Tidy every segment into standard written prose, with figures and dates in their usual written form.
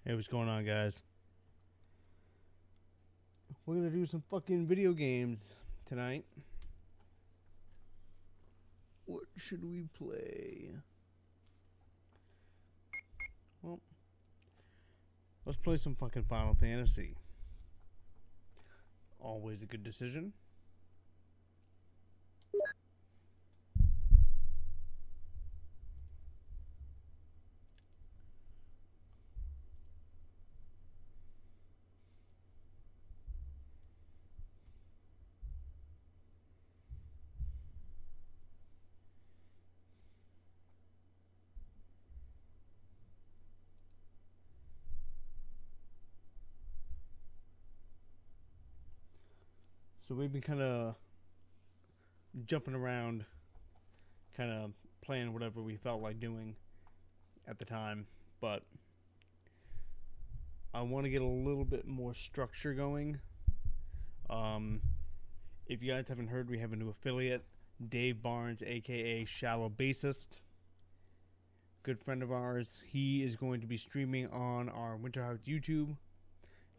Hey, what's going on, guys? We're gonna do some fucking video games tonight. What should we play? Well, let's play some fucking Final Fantasy. Always a good decision. So we've been kind of jumping around, kind of playing whatever we felt like doing at the time, but I want to get a little bit more structure going. Um, if you guys haven't heard, we have a new affiliate, Dave Barnes, aka Shallow Bassist, good friend of ours. He is going to be streaming on our Winterheart YouTube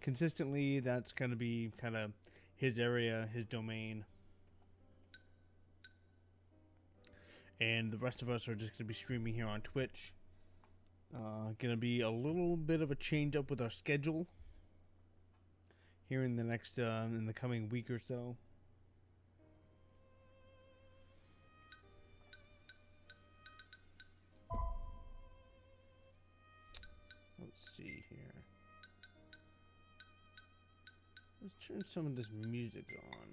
consistently. That's going to be kind of his area, his domain. And the rest of us are just going to be streaming here on Twitch. Going to be a little bit of a change up with our schedule here in the next, in the coming week or so. Let's see here. Let's turn some of this music on.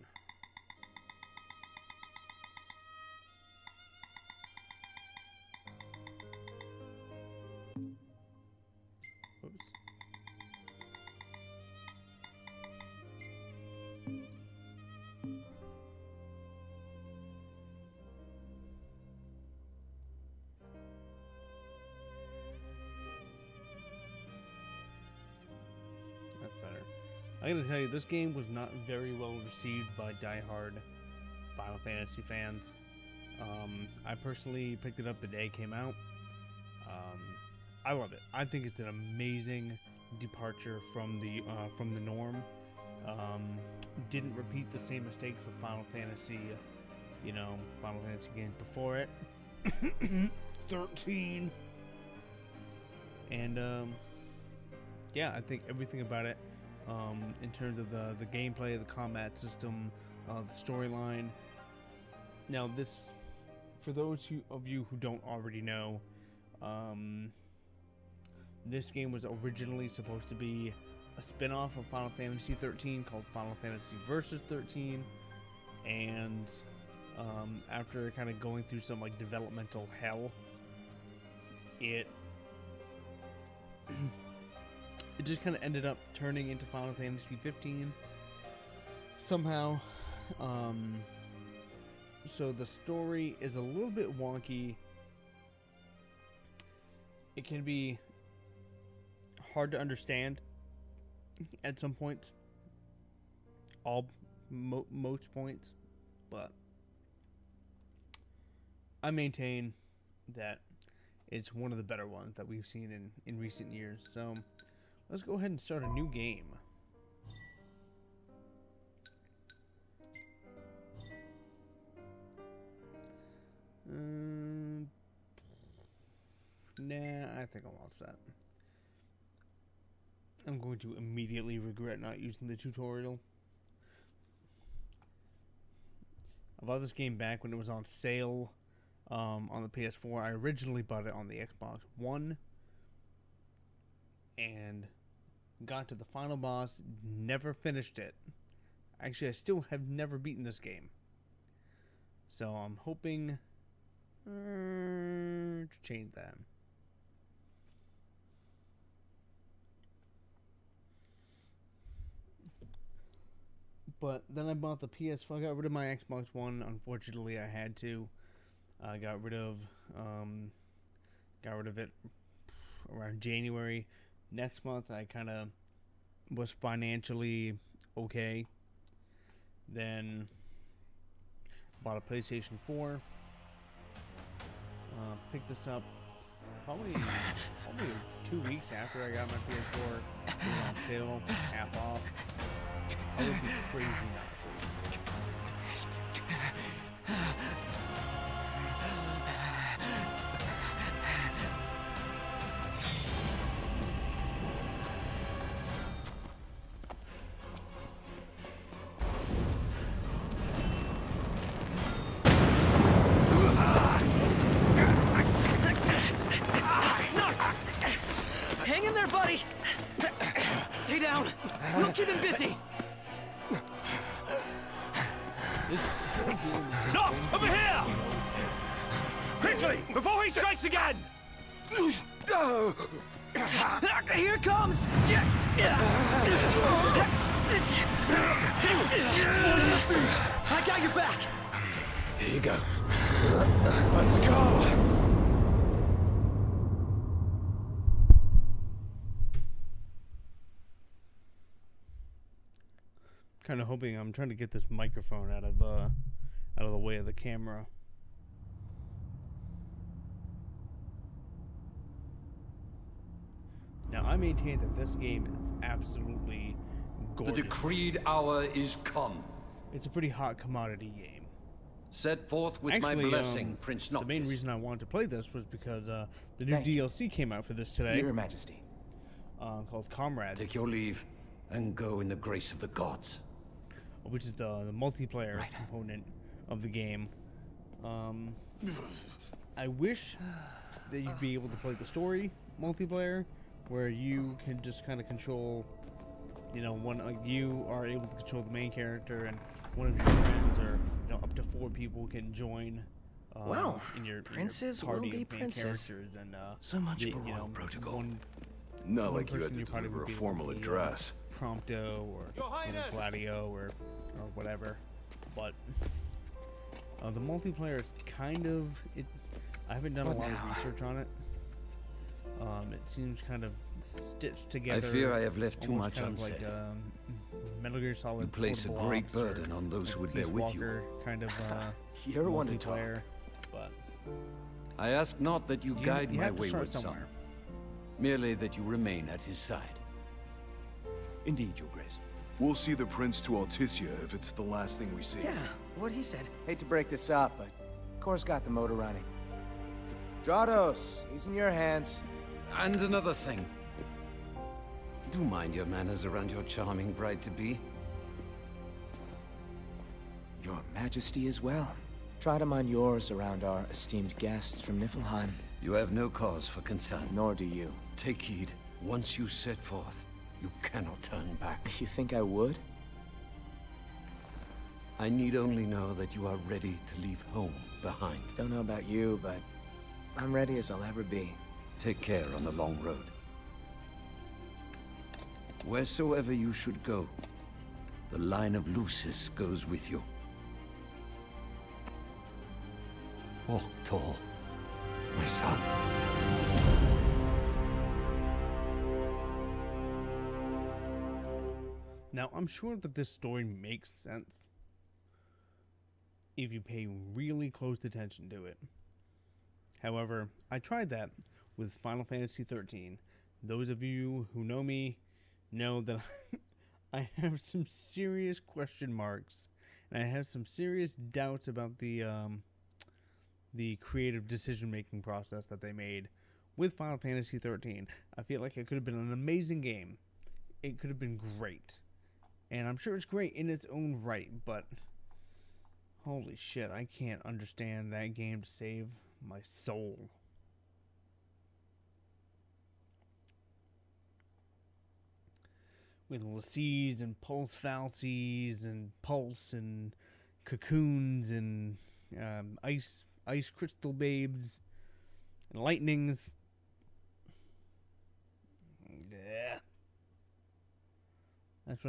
Oops. That's better. I gotta tell you, this game was not very well received by diehard Final Fantasy fans. I personally picked it up the day it came out. I love it. I think it's an amazing departure from the norm. Didn't repeat the same mistakes of Final Fantasy, Final Fantasy games before it. 13. And yeah, I think everything about it, in terms of the gameplay, the combat system, the storyline. Now, this, for those of you who don't already know, this game was originally supposed to be a spin-off of Final Fantasy 13 called Final Fantasy Versus 13, and after kind of going through some like developmental hell, it it just kind of ended up turning into Final Fantasy 15 somehow. So the story is a little bit wonky. It can be hard to understand at some points. Most points, but I maintain that it's one of the better ones that we've seen in recent years. So let's go ahead and start a new game. Nah, I think I'm all set. I'm going to immediately regret not using the tutorial. I bought this game back when it was on sale on the PS4. I originally bought it on the Xbox One and got to the final boss, never finished it. Actually, I still have never beaten this game. So I'm hoping to change that. But then I bought the PS4. I got rid of my Xbox One. Unfortunately, I had to. I got rid of it around January. Next month, I kind of was financially okay. Then bought a PlayStation 4. Picked this up probably 2 weeks after I got my PS4. It was on sale, half off. I would be crazy not to. Hang in there, buddy! Stay down! We'll keep him busy! No! Over here! Quickly! Before he strikes again! Here it comes! I got your back! Here you go. Let's go! Kind of hoping I'm trying to get this microphone out of the way of the camera. Now I maintain that this game is absolutely The gorgeous. decreed hour is come. It's a pretty hot commodity game. Set forth with my Actually, blessing, Prince the Noctis. main reason I wanted to play this was because the new Thank you. DLC came out for this today, Your Majesty. called Comrades, Take your leave and go in the grace of the gods. which is the multiplayer Right. component of the game. I wish that you'd be able to play the story multiplayer, where you can just kind of control, you are able to control the main character, and one of your friends, or up to 4 people can join. Well, in your princes will party be of main princes. characters, and So much the- for royal protocol. Not one like you had person to in your party deliver would a be formal able to be, address. Prompto or Gladio or whatever, but the multiplayer is kind of it. I haven't done What a lot now? of research on it. It seems kind of stitched I together. fear I have left too almost much kind unsaid. Of like Metal Gear Solid. You place a Portable great Ops or, burden on those who would Peace bear with you. Walker kind of You're one to talk. multiplayer, but I ask not that you guide you my have to start wayward son, somewhere. merely that you remain at his side. Indeed, Your Grace. We'll see the prince to Alticia if it's the last thing we see. Yeah, what he said. Hate to break this up, but Kor's got the motor running. Drados, he's in your hands. And another thing. Do mind your manners around your charming bride-to-be. Your Majesty as well. Try to mind yours around our esteemed guests from Niflheim. You have no cause for concern. Nor do you. Take heed. Once you set forth, you cannot turn back. You think I would? I need only know that you are ready to leave home behind. Don't know about you, but I'm ready as I'll ever be. Take care on the long road. Wheresoever you should go, the line of Lucis goes with you. Walk tall, my son. Now, I'm sure that this story makes sense if you pay really close attention to it. However, I tried that with Final Fantasy XIII. Those of you who know me know that I have some serious question marks, and I have some serious doubts about the creative decision-making process that they made with Final Fantasy XIII. I feel like it could have been an amazing game. It could have been great. And I'm sure it's great in its own right, but holy shit, I can't understand that game to save my soul. With lacies and pulse falsies and pulse and cocoons and ice crystal babes and lightnings. Yeah. That's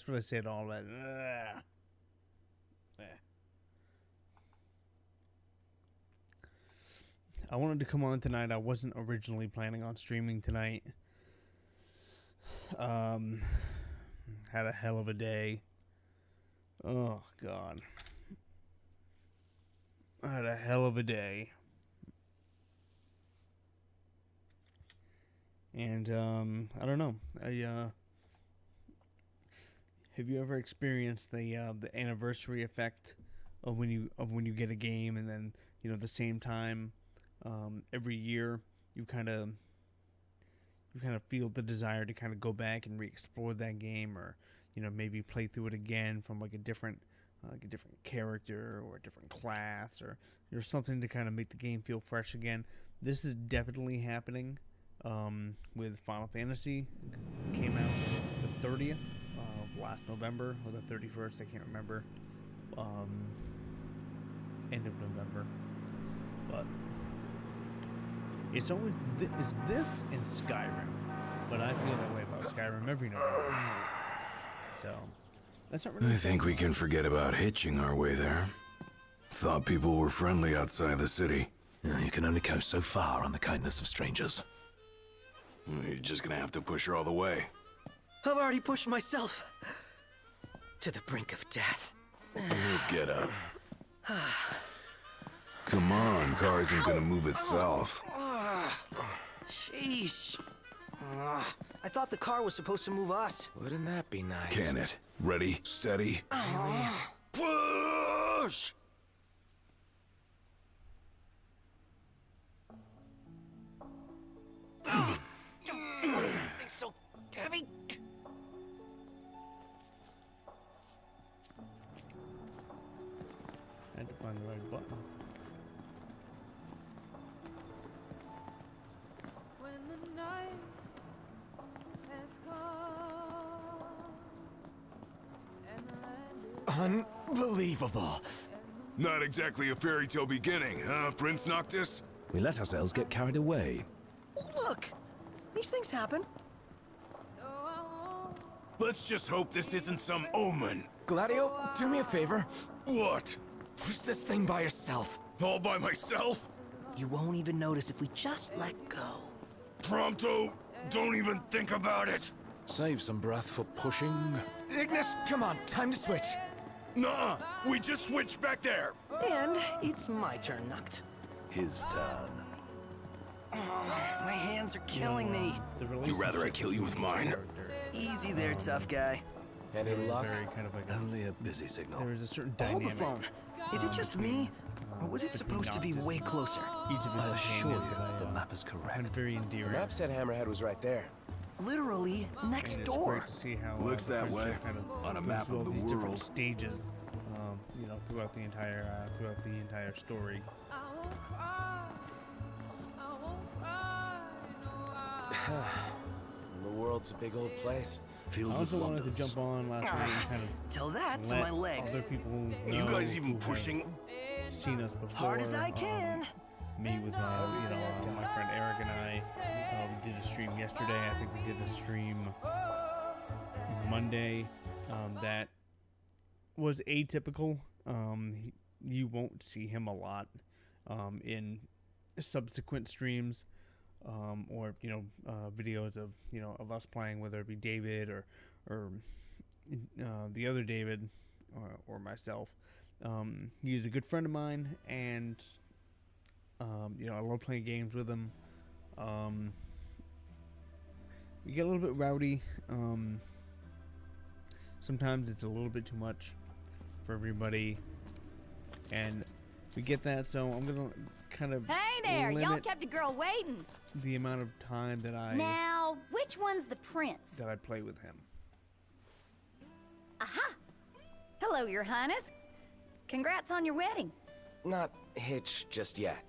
what I say to all that. Ugh. Yeah. I wanted to come on tonight. I wasn't originally planning on streaming tonight. Had a hell of a day. Oh God. I had a hell of a day. And I don't know. Have you ever experienced the anniversary effect of when you get a game, and then the same time every year you kind of feel the desire to kind of go back and re-explore that game, or maybe play through it again from like a different character or a different class, or something to kind of make the game feel fresh again. This is definitely happening with Final Fantasy. It came out the 30th of last November, or the 31st, I can't remember. End of November. But it's always is this and Skyrim. But I feel that way about Skyrim every November. So that's not really. I think we can forget about hitching our way there. Thought people were friendly outside the city. You can only go so far on the kindness of strangers. You're just gonna have to push her all the way. I've already pushed myself to the brink of death. Get up. Come on, car isn't gonna move itself. Sheesh. I thought the car was supposed to move us. Wouldn't that be nice? Can it? Ready, steady. Push! This thing's so heavy. I had to find the right button. When the night has come and the land is Unbelievable. Not exactly a fairy tale beginning, huh, Prince Noctis? We let ourselves get carried away. Look, these things happen. Let's just hope this isn't some omen. Gladio, do me a favor. What? Push this thing by yourself. All by myself? You won't even notice if we just let go. Prompto, don't even think about it. Save some breath for pushing. Ignis, come on, time to switch. Nuh-uh, we just switched back there. And it's my turn, Noct. His turn. My hands are killing me. You rather I kill you with mine? Easy there, tough guy. Any luck? Very kind of like Only a busy signal. there is a certain Hold dynamic. the phone. Is it just me? Or was it supposed to be way closer? Each of I his assure you, the I map is find correct. very The endearing. map said Hammerhead was right there. Literally next And it's door. great to see how Looks the that way, friendship kind of on a goes map through of all the these different world. stages, throughout the entire story. I won't cry. I won't cry. No, The world's a big old place. Filled I with also wanted to wonders. jump on last night and kind of Tell that to let my legs. other people know You guys even who have pushing? seen us before. Hard as I can. Me with my friend Eric and I. We did a stream yesterday. I think we did a stream Monday. That was atypical. You won't see him a lot in subsequent streams, or videos of of us playing, whether it be David or the other David or myself. He's a good friend of mine, and I love playing games with him. We get a little bit rowdy. Sometimes it's a little bit too much for everybody, and we get that. So I'm gonna kind of Hey there, y'all limit kept a girl waiting. the amount of time that I Now, which one's the prince? play with him. Aha! Hello, your highness. Congrats on your wedding. Not hitched just yet.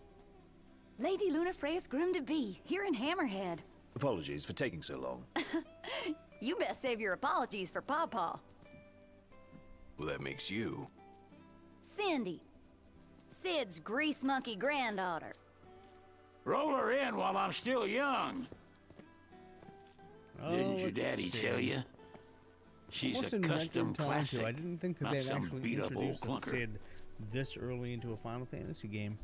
Lady Lunafreya's groom-to-be, here in Hammerhead. Apologies for taking so long. You best save your apologies for Pawpaw. Well, that makes you. Cindy, Sid's grease monkey granddaughter. Roll her in while I'm still young. Didn't your daddy tell you? She's Almost a in custom retro time, too. classic. I didn't think that not they'd some actually beat-up old introduce a clunker. Sid this early into a Final Fantasy game.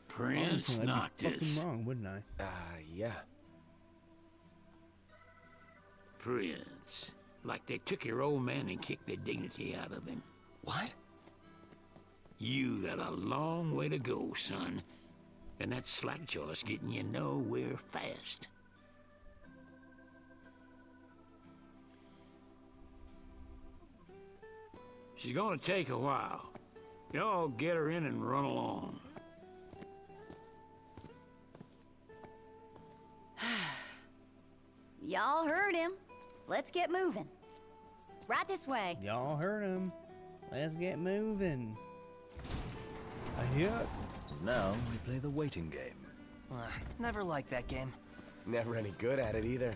Prince Honestly, I'd be Noctis. fucking wrong, wouldn't I? Yeah. Prince. Like they took your old man and kicked the dignity out of him. What? You got a long way to go, son. And that slack-jaw's getting you nowhere fast. She's gonna take a while. Y'all get her in and run along. Y'all heard him. Let's get moving. Right this way. Y'all heard him. Let's get moving. I hear it. Now we play the waiting game. Never liked that game. Never any good at it either.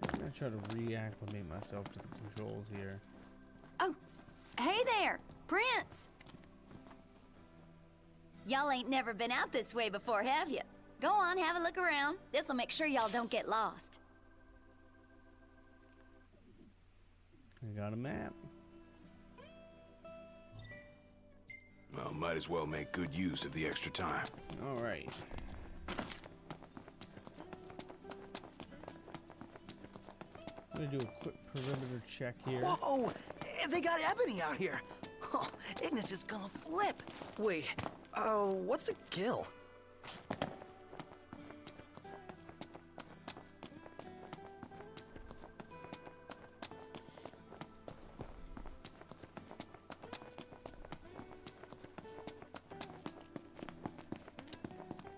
I'm gonna try to reacclimate myself to the controls here. Oh, hey there, Prince. Y'all ain't never been out this way before, have you? Go on, have a look around. This'll make sure y'all don't get lost. I got a map. Well, might as well make good use of the extra time. All right. I'm gonna do a quick perimeter check here. Whoa! They got Ebony out here. Oh, Ignis is gonna flip. Wait, what's a kill?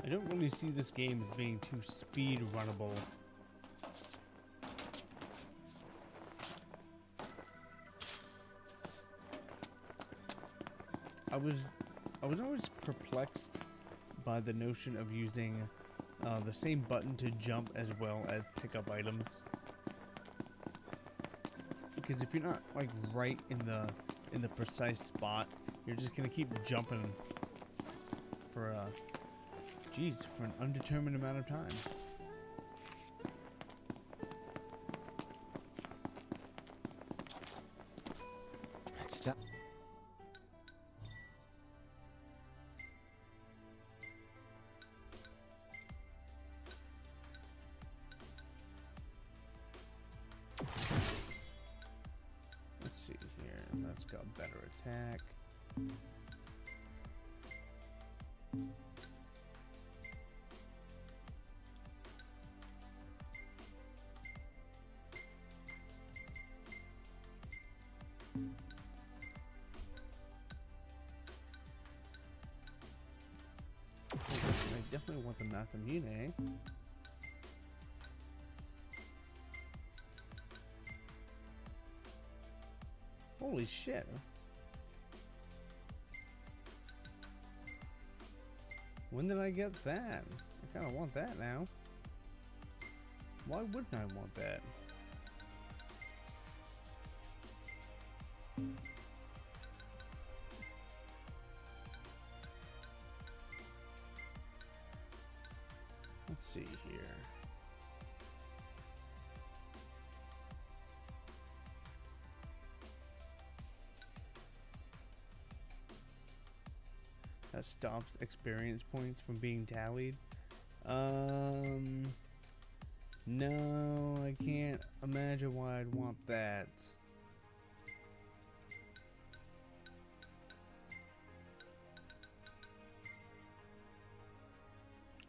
I don't really see this game as being too speed runnable. I was always perplexed by the notion of using the same button to jump as well as pick up items. Because if you're not like right in the precise spot, you're just gonna keep jumping for for an undetermined amount of time. It's time. Let's see here. That's got better attack. I definitely want the Masamune. Holy shit. When did I get that? I kind of want that now. Why wouldn't I want that? Let's see here. That stops experience points from being tallied. No, I can't imagine why I'd want that.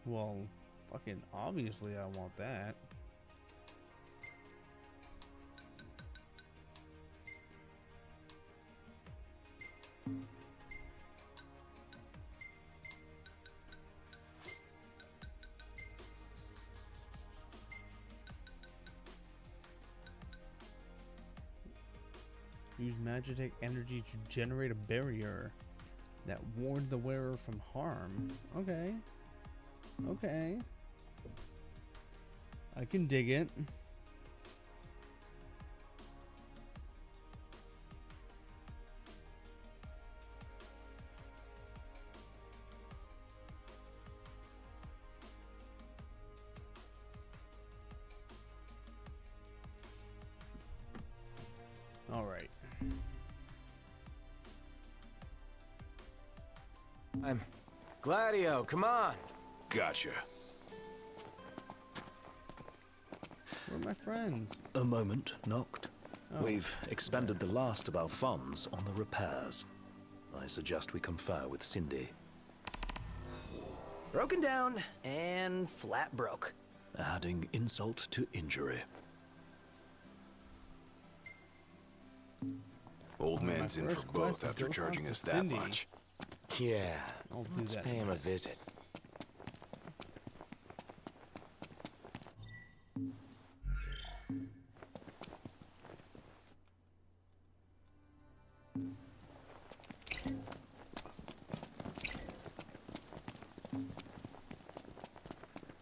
Well, fucking obviously I want that. Use Magitek energy to generate a barrier that warns the wearer from harm. Okay. Okay. I can dig it. All right. I'm Gladio, come on. Gotcha. Where are my friends? A moment, Noct. We've expended the last of our funds on the repairs. I suggest we confer with Cindy. Broken down and flat broke. Adding insult to injury. Old man's in for first both quest is after go charging talk us to that Cindy. much. Yeah, I'll do let's that pay him a next. visit.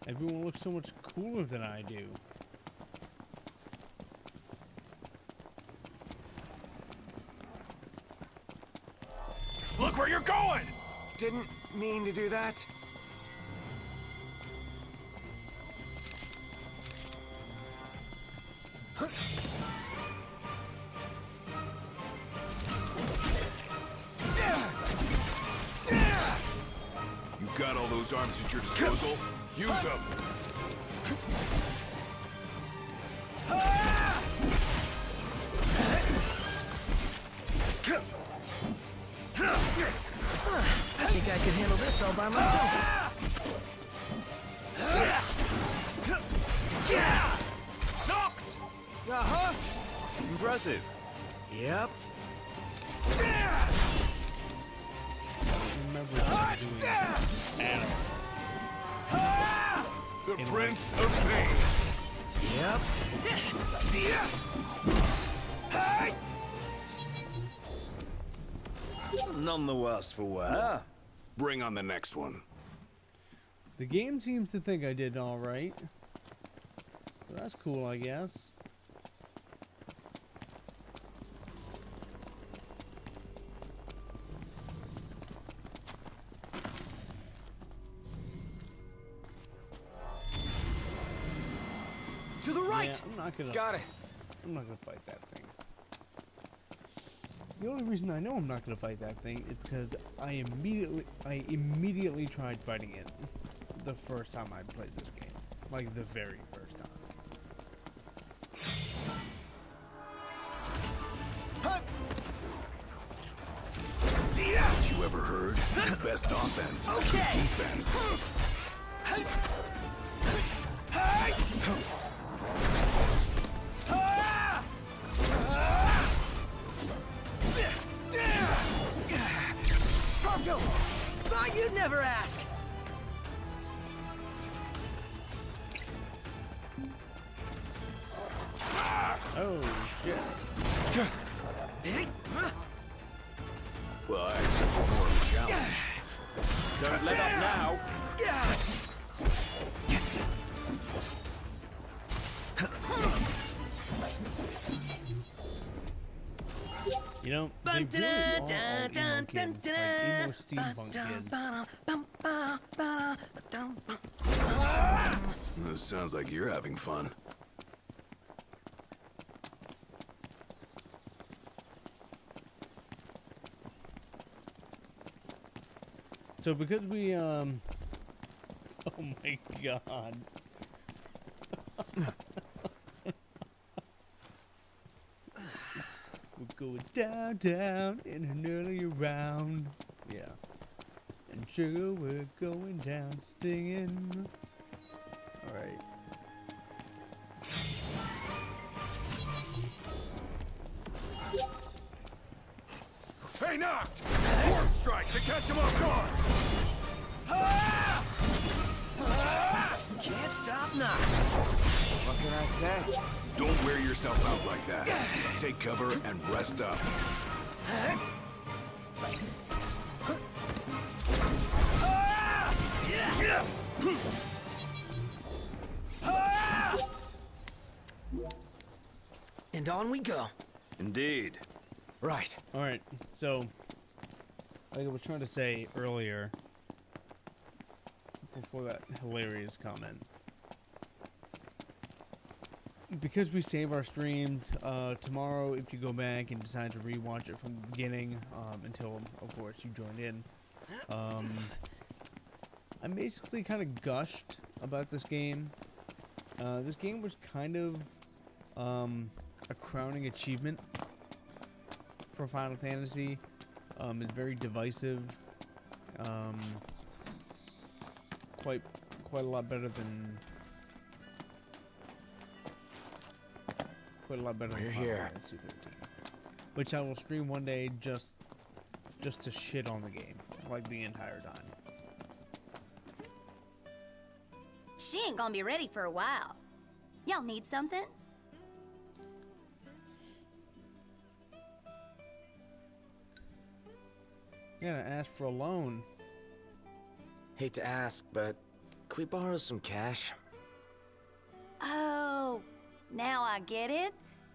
Everyone looks so much cooler than I do. Look where you're going! Didn't mean to do that. You got all those arms at your disposal? Use them. I think I can handle this all by myself. Knocked! Uh-huh. Impressive. Yep. Remember what I'm doing. Animal. The Prince of Pain. Yep. None the worse for wear. Bring on the next one. The game seems to think I did all right. So that's cool, I guess. To the right. Yeah, I'm not gonna. Got it. I'm not gonna fight that thing. The only reason I know I'm not gonna fight that thing is because I immediately tried fighting it the first time I played this game, like the very first time. Haven't you ever heard? The best offense is good Okay. defense. Pronto! Thought you'd never ask. Oh shit! Well, I expected more of a challenge. Don't let up now. You know, they really are all emo kids, like emo steampunk kids. This sounds like you're having fun. So because we oh my god. We're going down in an early round. Yeah. And sugar, we're going down stinging. Alright. Hey, knocked! Warp strike to catch him off guard! Can't stop knocked. What can I say? Don't wear yourself out like that. Take cover and rest up. And on we go. Indeed. Right. Alright, so like I was trying to say earlier before that hilarious comment. Because we save our streams, tomorrow if you go back and decide to rewatch it from the beginning, until of course you joined in, I basically kind of gushed about this game. This game was kind of a crowning achievement for Final Fantasy. It's very divisive. Quite a lot better than. Quite a lot better than We're Final here. Fantasy 13, which I will stream one day just to shit on the game, like the entire time. She ain't gonna be ready for a while. Y'all need something? Yeah, ask for a loan. Hate to ask, but could we borrow some cash? Oh, now I get it.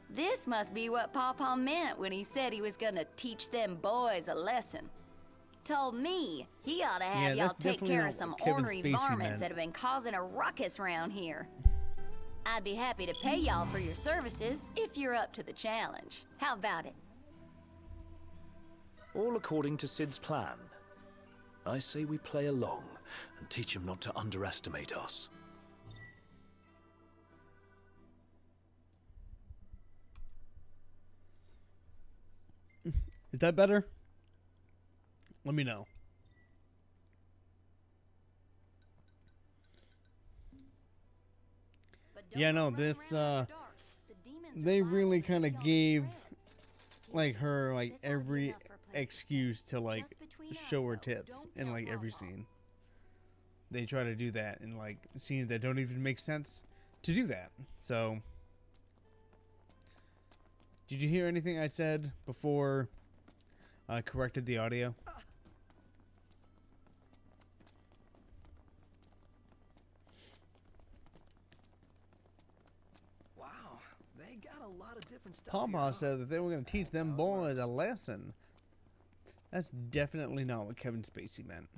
This must be what Pawpaw meant when he said he was gonna teach them boys a lesson. Told me he ought to have Yeah, y'all that's take definitely care not of some what Kevin ornery Spacey varmints meant. that have been causing a ruckus around here. I'd be happy to pay y'all for your services if you're up to the challenge. How about it? All according to Sid's plan. I say we play along and teach him not to underestimate us. Is that better? Let me know. But don't Yeah, no, run this, around in the dark. The demons are They liable really to kind eat of all gave your friends. like her like This ought to be every enough for a place to excuse stay. to like Just between us, show her though. tits Don't in tell like every Pawpaw. scene. They try to do that in like scenes that don't even make sense to do that. So, did you hear anything I said before I corrected the audio? Wow, they got a lot of different stuff Pawpaw here, huh? said that they were going to teach them how it boys a works. lesson. That's definitely not what Kevin Spacey meant.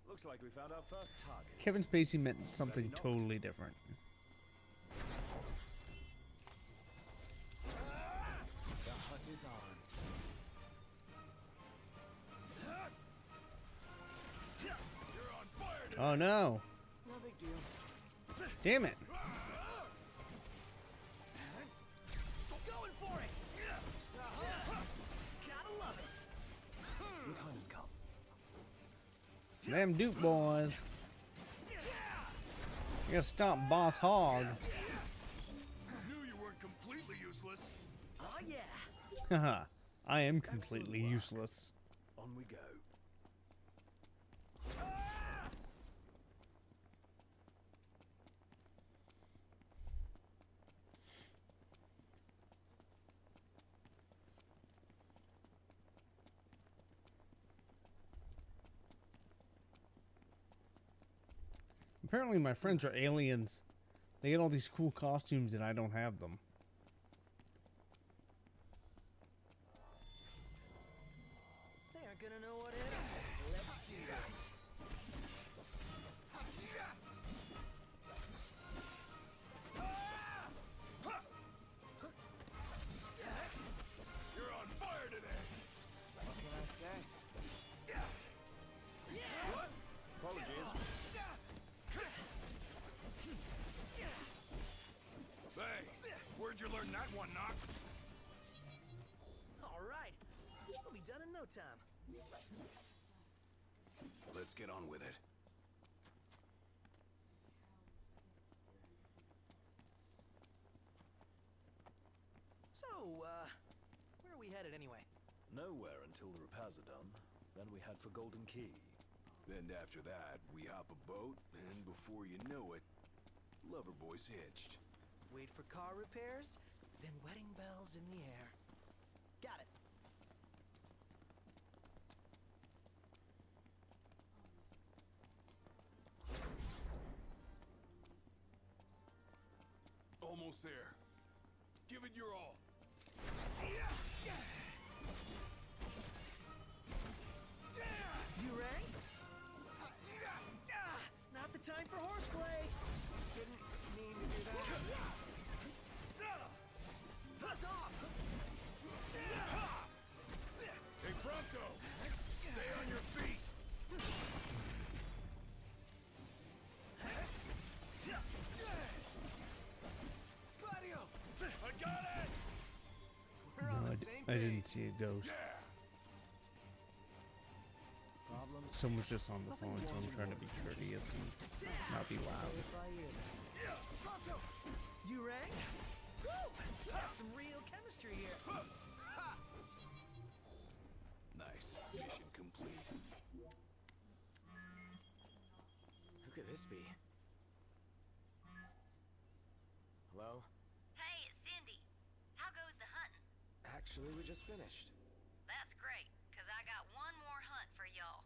Looks like we found our first target. Kevin Spacey meant something totally different. The hunt is on. Oh no! No big deal. Damn it! Going for it! Gotta love it! Your time has come. Them Duke boys. You gotta stop Boss Hog. Knew you weren't completely useless. Oh yeah! Haha, I am completely useless. On we go. Apparently my friends are aliens. They get all these cool costumes and I don't have them. They aren't gonna know what hit 'em. Let's do this. You're on fire today. What can I say? What? Apologies. Hey, where'd you learn that one, Knock? All right, we'll be done in no time. Let's get on with it. So, where are we headed anyway? Nowhere until the repairs are done. Then we head for Golden Key. Then after that, we hop a boat, and before you know it, Loverboy's hitched. Wait for car repairs, then wedding bells in the air. Got it. Almost there. Give it your all. You rang? Not the time for horseplay. Didn't mean to do that. Buzz off! Hey, Pronto! Stay on your feet! Gladio! I got it! didn't see a ghost. Someone's just on the phone, so I'm trying to be courteous and not be loud. You rang? Woo! Got some real chemistry here. Nice. Mission complete. Who could this be? Hello? Hey, it's Cindy. How goes the hunting? Actually, we just finished. That's great, 'cause I got one more hunt for y'all.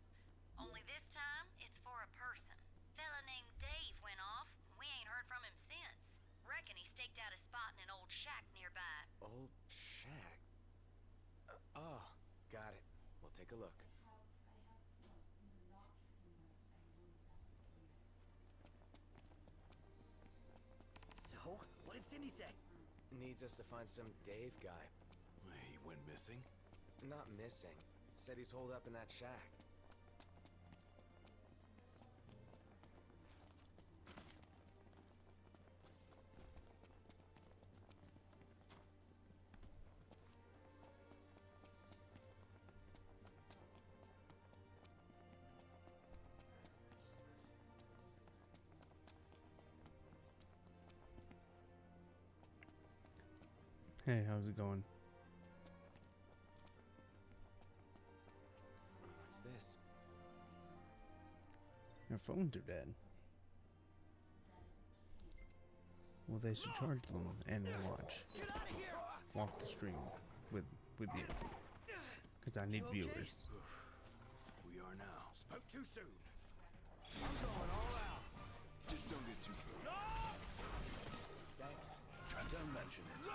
Only this time, it's for a person. Fella named Dave went off. We ain't heard from him since. Reckon he staked out a spot in an old shack nearby. Old shack? Oh, got it. We'll take a look. So, what did Cindy say? Needs us to find some Dave guy. He went missing? Not missing. Said he's holed up in that shack. Hey, how's it going? What's this? Your phones are dead. Well, they should charge them and walk the stream with you, because I need viewers. We are now. Spoke too soon. I'm going all out. Just don't get too close. Thanks. Don't mention it.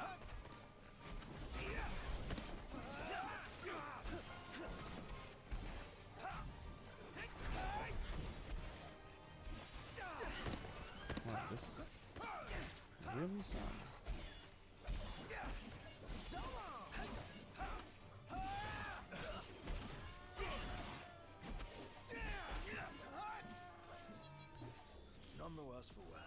Wow, this really sucks. None the worse for wear.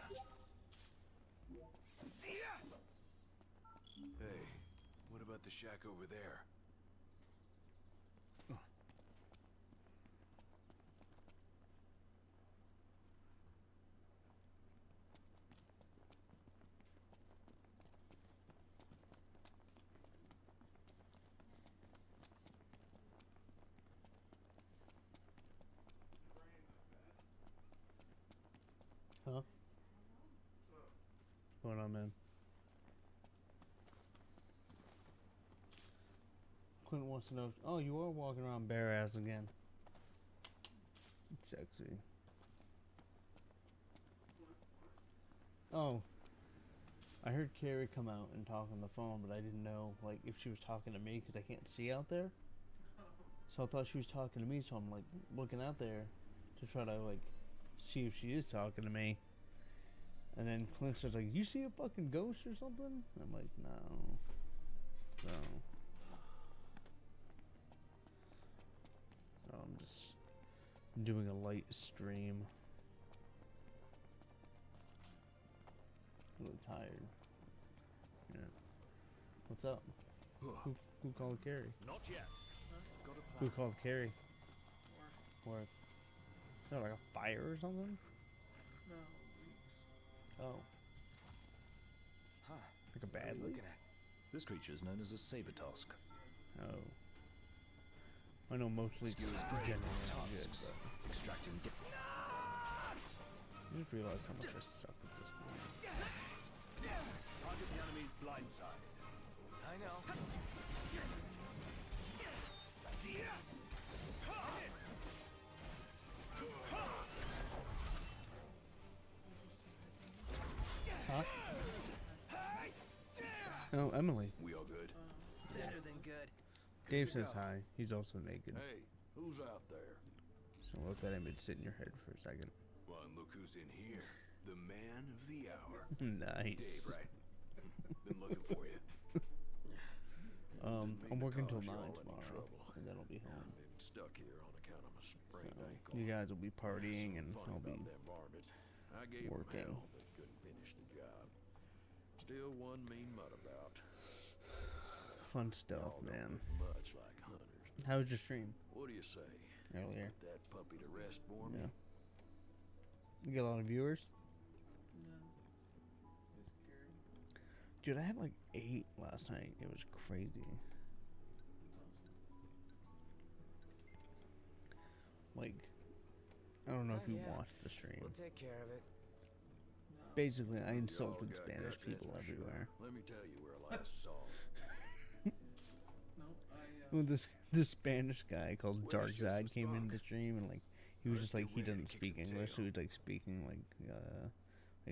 Hey, what about the shack over there? Huh? What's going on, man? Clint wants to know. Oh, you are walking around bare ass again. Sexy. Oh, I heard Carrie come out and talk on the phone, but I didn't know like if she was talking to me because I can't see out there. So I thought she was talking to me, so I'm like looking out there to try to like see if she is talking to me. And then Clint says like, "You see a fucking ghost or something?" And I'm like, "No." So I'm just doing a light stream. A little tired. Yeah. What's up? Who called Carrie? Not yet. Who called Carrie? Work. Is that like a fire or something? No. Oh. Huh. Like a What are bad you leak? looking at? This creature is known as a saber tusk. Oh. I know most leaks Skills generally brave its aren't good, tusks, but extracting. I just realized how much I suck at this game. Target the enemy's blind side. I know. Huh? Oh, Emily. We all good? Better than good. Dave says hi. He's also naked. Hey, who's out there? So let that image sit in your head for a second. Well, and look who's in here. The man of the hour. Nice. Dave, right? Been looking for you. I'm working till 9 cause y'all any tomorrow, trouble. and then I'll be home. Been stuck here on account of my sprained So, ankle. you guys will be partying, and Funny I'll be about them varmints. I gave 'em working. hell, but couldn't finish the job. Still one mean mutt about. Fun stuff, man. Much like hunters. How was your stream What do you say? earlier? Put that puppy to rest for me. Yeah. You got a lot of viewers? Dude, I had like 8 last night. It was crazy. Like, I don't know if you watched the stream. We'll take care of it. Basically, I We all insulted got Spanish guts, people that's for sure. everywhere. Let me tell you where I last saw Well, this Spanish guy called Where the shit's Darkseid was came into spunk. the stream and like he was Let's just like get he ready to doesn't kick speak some English, so tail. he was like speaking like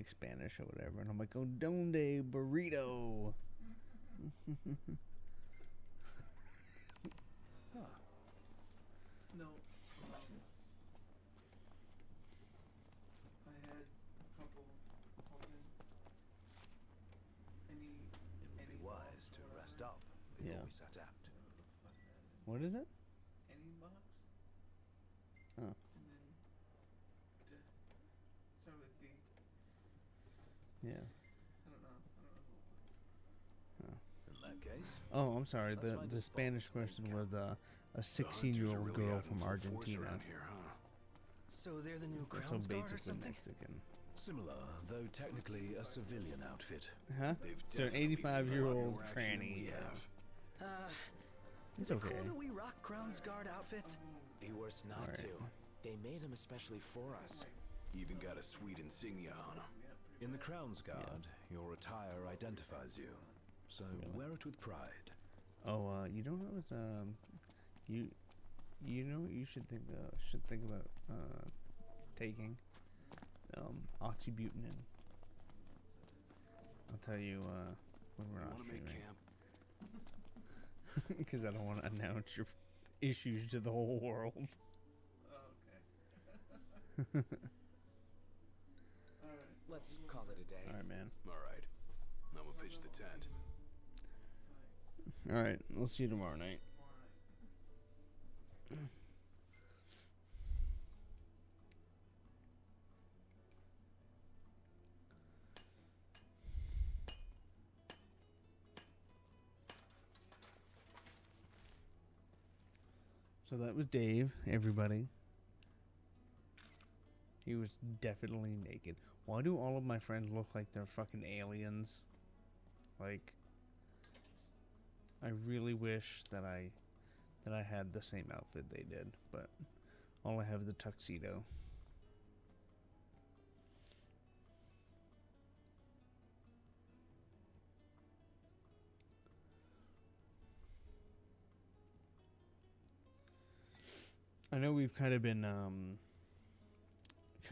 Spanish or whatever, and I'm like, "Oh, donde burrito." No. I had a couple open. Any. It would be wise to rest up before Yeah. we set out. What is it? Any box? Oh. And then. Start with D. Yeah. I don't know. In that case, Oh, I'm sorry. Let's The find the a spot Spanish to make person camp. was a The 16-year-old hunters are really girl out in from full force Argentina. around here, huh? So they're the new So Crown Guard or basically something? Mexican. similar, though technically a civilian outfit. Huh? They've So an definitely seen a lot 85-year-old more action than tranny. we have. It's Is it okay. cool that we rock Crown's Guard outfits? Be worse not Alright. to. They made them especially for us. Even got a sweet insignia on them. In the Crown's Guard, your attire identifies you, so wear it with pride. Oh, you don't know it's you know what you should think about taking oxybutynin. I'll tell you when we're You not want to make streaming, camp? because I don't want to announce your issues to the whole world. Oh, okay. Alright. Let's call it a day. All right, man. All right. I'm gonna pitch the tent. All right, we'll see you tomorrow night. So that was Dave, everybody. He was definitely naked. Why do all of my friends look like they're fucking aliens? Like, I really wish that I had the same outfit they did, but all I have is the tuxedo. I know we've kind of been kind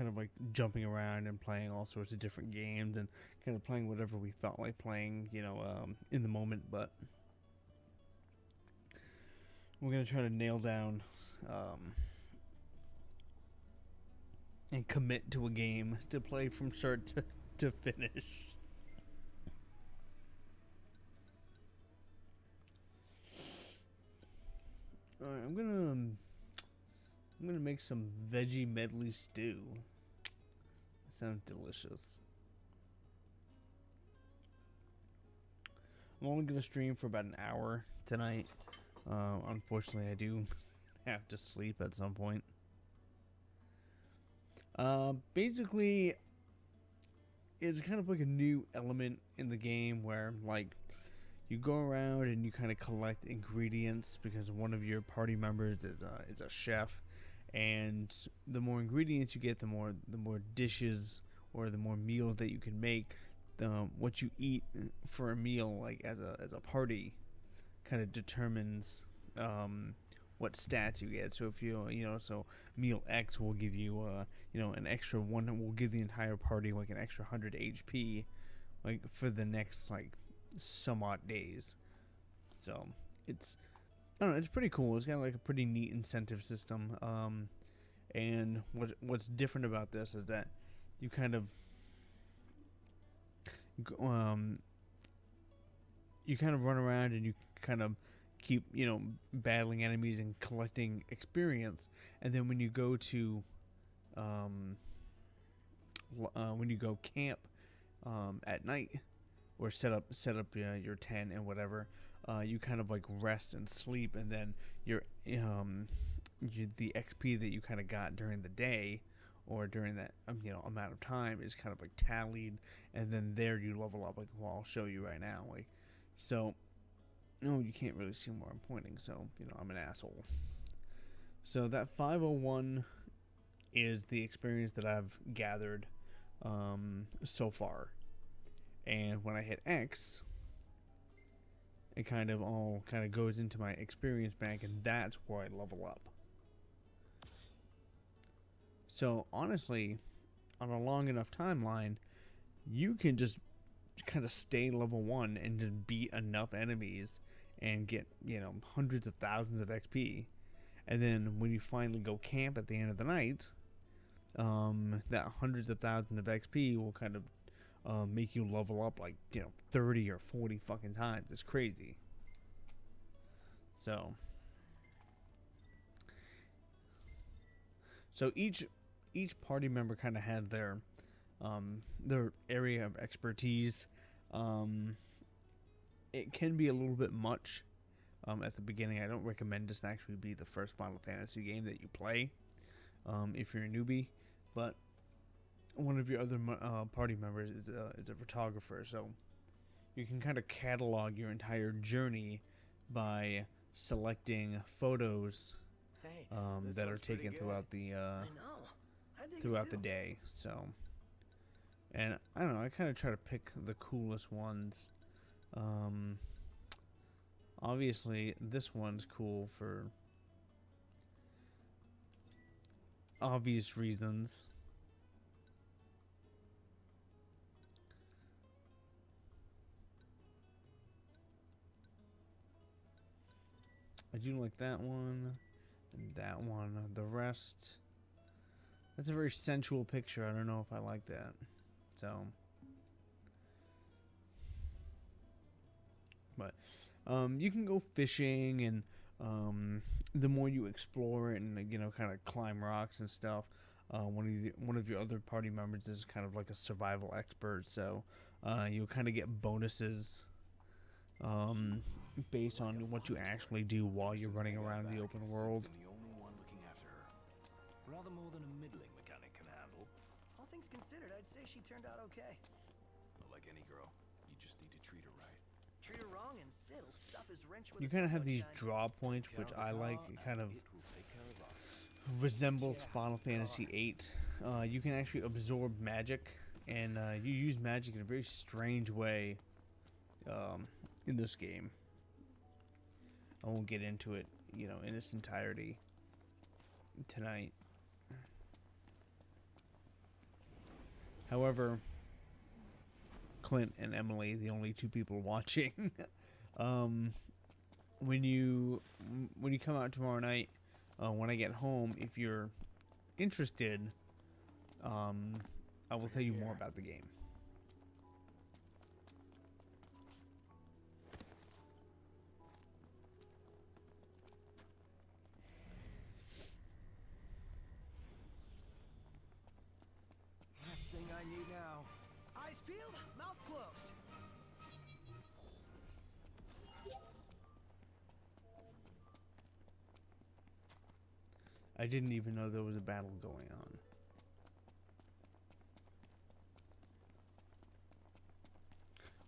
of like jumping around and playing all sorts of different games and kind of playing whatever we felt like playing, you know, in the moment, but we're gonna try to nail down and commit to a game to play from start to finish. All right, I'm gonna make some veggie medley stew. Sounds delicious. I'm only gonna stream for about an hour tonight. Unfortunately, I do have to sleep at some point. Basically, it's kind of like a new element in the game where, like, you go around and you kind of collect ingredients because one of your party members is a chef, and the more ingredients you get, the more dishes or the more meals that you can make. What you eat for a meal, like as a party, kind of determines what stats you get. So if so meal X will give you an extra one. Will give the entire party like an extra 100 HP, like for the next like some odd days. So it's, I don't know, it's pretty cool. It's got like a pretty neat incentive system. And what's different about this is that you kind of run around and you kind of keep battling enemies and collecting experience, and then when you go to camp at night, or set up your tent and whatever, you kind of like rest and sleep, and then the XP that you kind of got during the day or during that amount of time is kind of like tallied, and then there you level up. Like, well, I'll show you right now. Like, so no, you can't really see where I'm pointing, so I'm an asshole. So that 501 is the experience that I've gathered so far, and when I hit X, it kind of all goes into my experience bank, and that's where I level up. So honestly, on a long enough timeline, you can just kind of stay level 1 and just beat enough enemies and get hundreds of thousands of XP, and then when you finally go camp at the end of the night, that hundreds of thousands of XP will kind of make you level up like 30 or 40 fucking times. It's crazy. So each party member kind of had their area of expertise. It can be a little bit much at the beginning. I don't recommend this actually be the first Final Fantasy game that you play if you're a newbie, but one of your other party members is a photographer, so you can kind of catalog your entire journey by selecting photos that are taken throughout the day. So, and I don't know, I kind of try to pick the coolest ones. Obviously this one's cool for obvious reasons. I do like that one and that one. The rest, that's a very sensual picture. I don't know if I like that. So, but you can go fishing, and the more you explore it and kind of climb rocks and stuff, one of your other party members is kind of like a survival expert, so you'll kind of get bonuses based on what you actually do while you're running around the open world. Rather more than a middling mechanic can handle. All things considered, I'd say she turned out okay. Like any girl, you just need to treat her right. Treat her wrong and Sid'll stuff his wrench with You a kind of have these sunshine. draw points, which I like. It kind of resembles Final Fantasy VIII. You can actually absorb magic, and you use magic in a very strange way in this game. I won't get into it, in its entirety tonight. However, Clint and Emily, the only two people watching, when you come out tomorrow night, when I get home, if you're interested, I will tell you more about the game. Last thing I need now. Eyes peeled, mouth closed. I didn't even know there was a battle going on.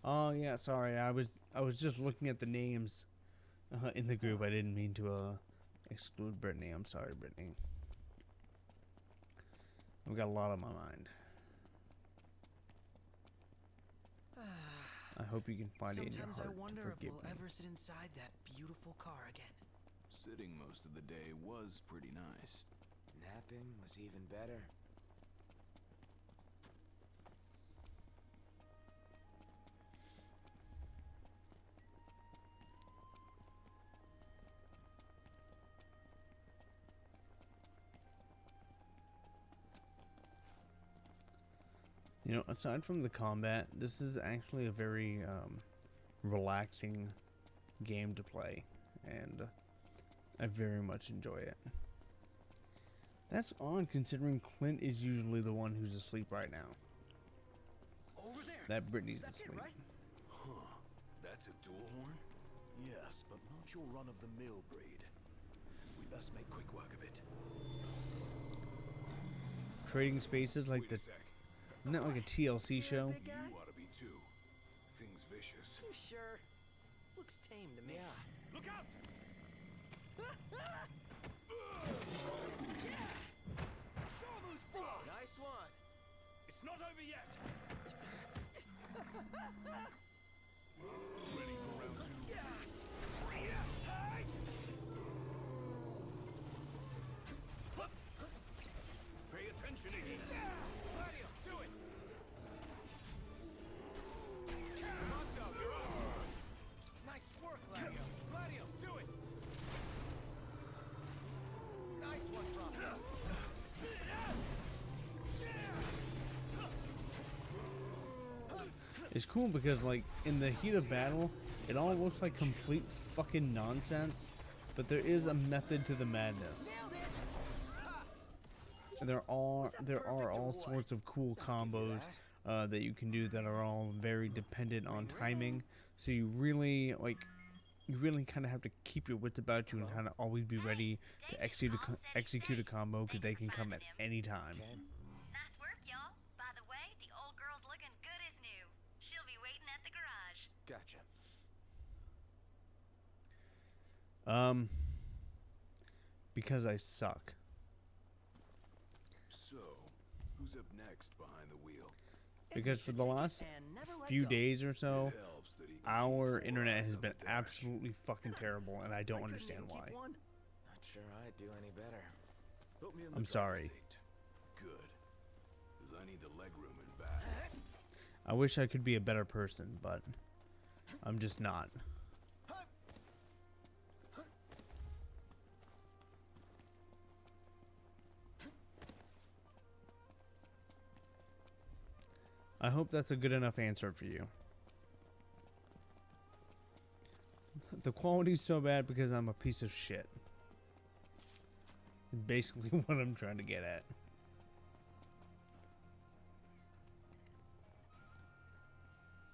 Oh yeah, sorry. I was just looking at the names in the group. I didn't mean to exclude Brittany. I'm sorry, Brittany. I've got a lot on my mind. I hope you can find it in your Sometimes heart I wonder to if forgive we'll me. ever sit inside that beautiful car again. Sitting most of the day was pretty nice. Napping was even better. Aside from the combat, this is actually a very relaxing game to play, and I very much enjoy it. That's odd, considering Clint is usually the one who's asleep right now. Over there. That Brittany's That's asleep. it, right? Huh. That's a dual horn? Yes, but not your run-of-the-mill breed. We best make quick work of it. Trading spaces like Wait the, a sec. isn't that like a TLC show? Big guy? You ought to be too. Thing's vicious. You sure? Looks tame to me. Yeah. Look out! Nice one. It's not over yet! Ready for round two? Pay attention, Iggy. Gladio, do it! Monto, you're on! Nice work, Gladio. Gladio, do it. Nice one, Bronto. It's cool because, like, in the heat of battle, it all looks like complete fucking nonsense, but there is a method to the madness. And there are all sorts of cool combos that you can do that are all very dependent on timing. So you really kind of have to keep your wits about you and kind of always be ready to execute a combo because they can come at any time. Nice work, y'all. By the way, the old girl's looking good as new. She'll be waiting at the garage. Gotcha. Because I suck. So, who's up next behind the wheel? Because for the last few days or so, It helps that he can our keep internet four has eyes been on the dash. absolutely fucking terrible, and I don't understand why. Not sure I'd do any better. Put me in the I'm driver's sorry. seat. Good. Because I need the legroom in back. I wish I could be a better person, but I'm just not. I hope that's a good enough answer for you. The quality's so bad because I'm a piece of shit. Basically what I'm trying to get at.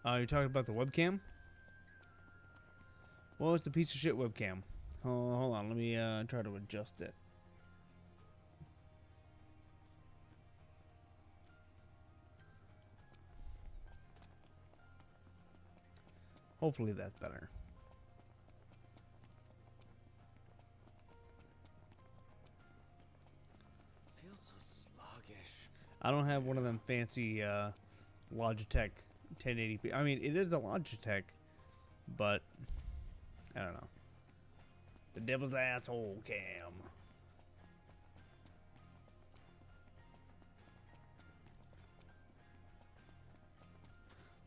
You're talking about the webcam? Well, it's a piece of shit webcam. Hold on, let me try to adjust it. Hopefully that's better. Feels so sluggish. I don't have one of them fancy Logitech 1080p. I mean, it is a Logitech, but I don't know. The devil's asshole cam.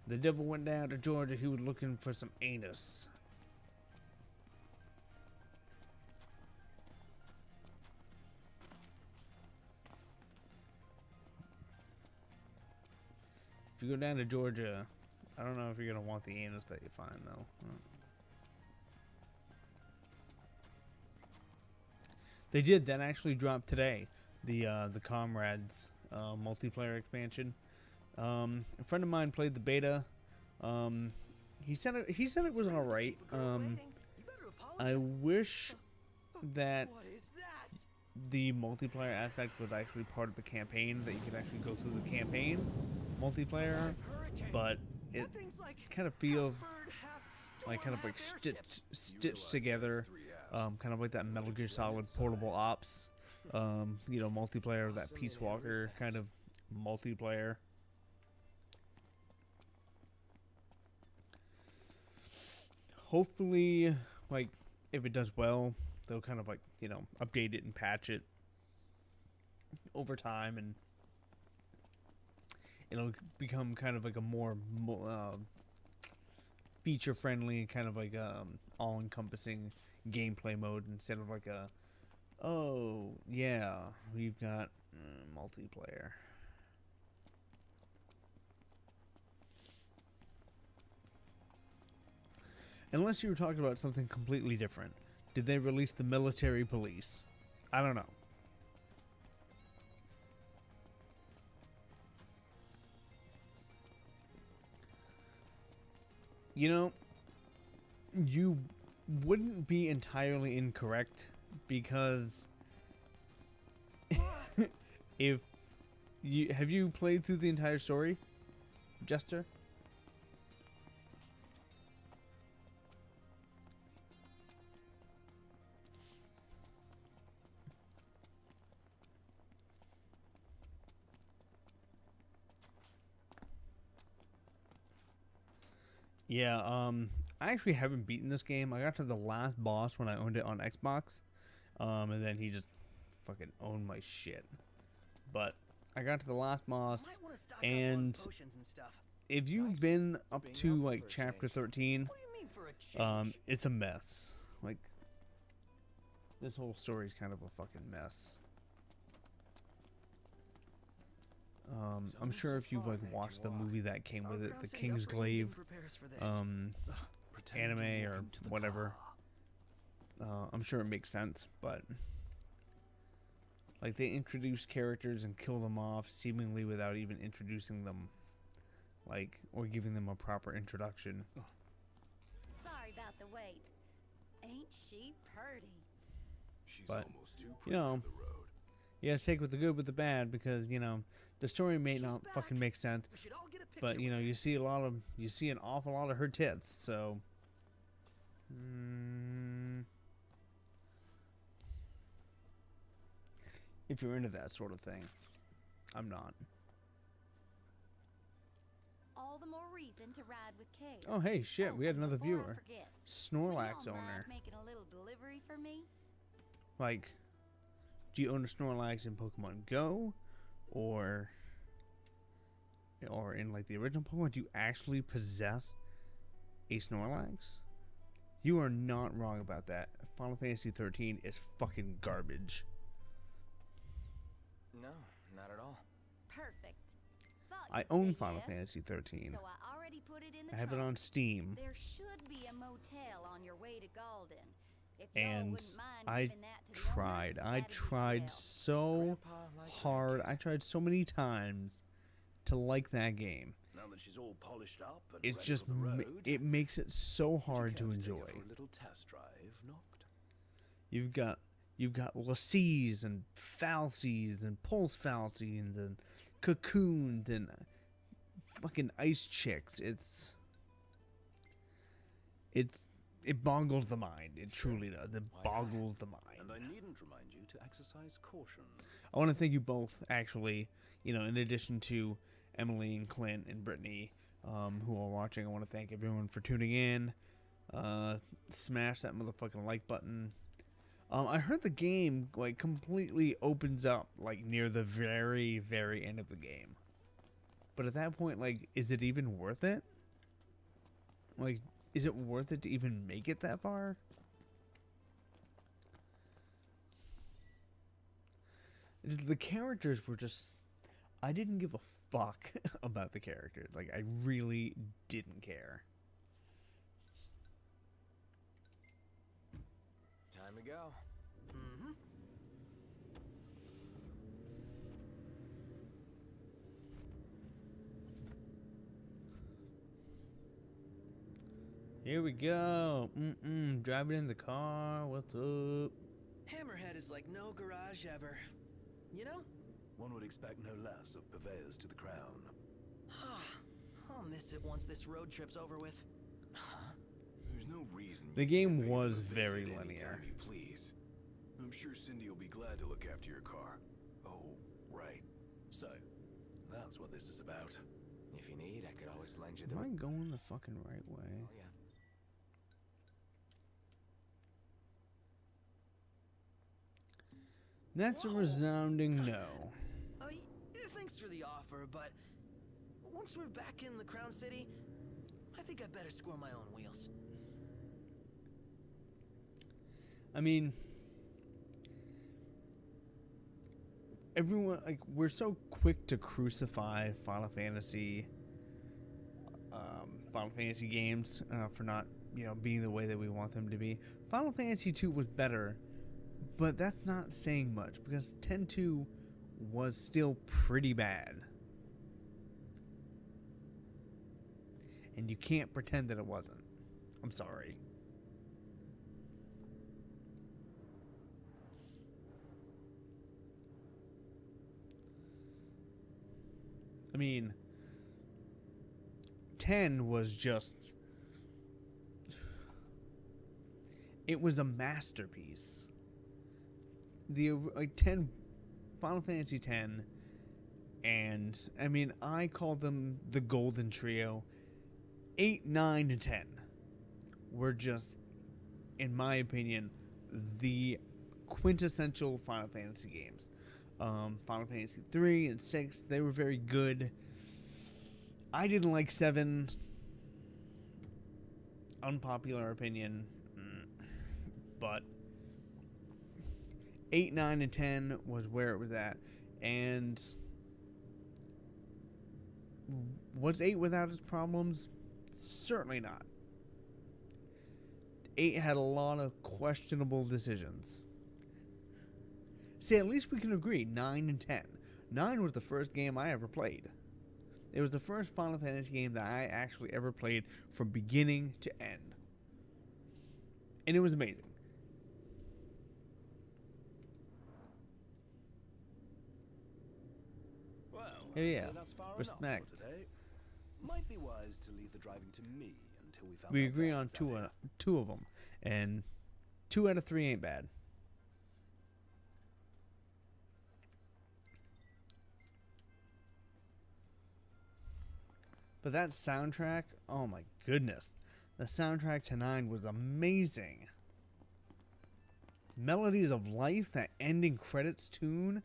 The devil went down to Georgia. He was looking for some anus. If you go down to Georgia, I don't know if you're gonna want the anus that you find though. They did. That actually dropped today. The Comrades multiplayer expansion. A friend of mine played the beta. He said it was all right. I wish that the multiplayer aspect was actually part of the campaign, that you could actually go through the campaign multiplayer, but it kind of feels like stitched together, kind of like that Metal Gear Solid Portable Ops, you know, multiplayer, that Peace Walker kind of multiplayer. Hopefully, like, if it does well, they'll kind of, like, you know, update it and patch it over time, and it'll become kind of like a more feature-friendly, kind of like all-encompassing gameplay mode, instead of like a, oh, yeah, we've got multiplayer. Unless you were talking about something completely different. Did they release the military police? I don't know. You know, you wouldn't be entirely incorrect, because if you have you played through the entire story, Jester? Yeah, I actually haven't beaten this game. I got to the last boss when I owned it on Xbox, and then he just fucking owned my shit. But I got to the last boss, Might wanna stock up on and potions and stuff. if you've Nice. been up Being to helpful like for a chapter change. 13, What do you mean for a change? it's a mess. Like, this whole story is kind of a fucking mess. I'm sure if you've like watched the movie that came with it, The King's Glaive, Pretend anime you're or walking to the whatever, car. I'm sure it makes sense, but like they introduce characters and kill them off seemingly without even introducing them, like, or giving them a proper introduction. Sorry about the wait. Ain't she purty? She's But, almost too you pretty know, for the road. you gotta take with the good with the bad, because you know the story may not back. fucking make sense, We should all get a picture but you know with her. you see an awful lot of her tits, so if you're into that sort of thing. I'm not. All the more reason to ride with Kate. Oh hey, shit, we had and another before I viewer. forget, would Snorlax y'all mind owner. making a little delivery for me? Like, do you own a Snorlax in Pokemon Go, or in like the original Pokemon? Do you actually possess a Snorlax? You are not wrong about that. Final Fantasy 13 is fucking garbage. No, not at all. Perfect. Thought I you'd own say Final yes. Fantasy 13. So I already put it in the I have it trunk. on Steam, There should be a motel on your way to Galden. If y'all and wouldn't mind I giving that to the owner, tried. I that'd be tried swell. so Grandpa liked hard. I grandkids. tried so many times to like that game. Now that she's all polished up and It's ready just for the road, it makes it so would you hard care to take her enjoy. for a little test drive, Noct? You've got Lacies and Falsies and Pulse Falsies and Cocoons and fucking Ice Chicks. It boggles the mind. It truly does. It Why not? boggles the mind. And I needn't remind you to exercise caution. I want to thank you both, actually. You know, in addition to Emily and Clint and Brittany, who are watching, I want to thank everyone for tuning in. Smash that motherfucking like button. I heard the game like completely opens up like near the very, very end of the game. But at that point, like, is it even worth it? Like, is it worth it to even make it that far? The characters were just... I didn't give a fuck about the characters. Like, I really didn't care. Time to go. Mm-hmm. Here we go. Driving in the car. What's up? Hammerhead is like no garage ever. You know? One would expect no less of purveyors to the crown. I'll miss it once this road trip's over with. There's no reason The you game can't pay for was a visit very anytime linear. you please. I'm sure Cindy will be glad to look after your car. Oh, right. So, that's what this is about. If you need, I could always lend you the... Am I going the fucking right way? Oh, yeah. That's a resounding no. Thanks for the offer, but once we're back in the Crown City, I think I better score my own wheels. I mean, everyone, like, we're so quick to crucify Final Fantasy games for not, you know, being the way that we want them to be. Final Fantasy 2 was better, but that's not saying much, because 10-2 was still pretty bad. and you can't pretend that it wasn't. I'm sorry. I mean, 10 was just... It was a masterpiece. The 10, Final Fantasy 10, and I mean, I call them the Golden Trio. 8, 9, and 10 were just, in my opinion, the quintessential Final Fantasy games. Final Fantasy 3 and 6, they were very good. I didn't like 7. Unpopular opinion. But 8, 9, and 10 was where it was at. And was 8 without its problems? Certainly not. 8 had a lot of questionable decisions. See, at least we can agree, 9 and 10. 9 was the first game I ever played. It was the first Final Fantasy game that I actually ever played from beginning to end. And it was amazing. Yeah, that's far respect. enough for today. Might be wise to leave the driving to me until we found We out agree that on it's out two of them, and 2 out of 3 ain't bad. But that soundtrack, oh my goodness, the soundtrack to 9 was amazing. Melodies of Life, that ending credits tune,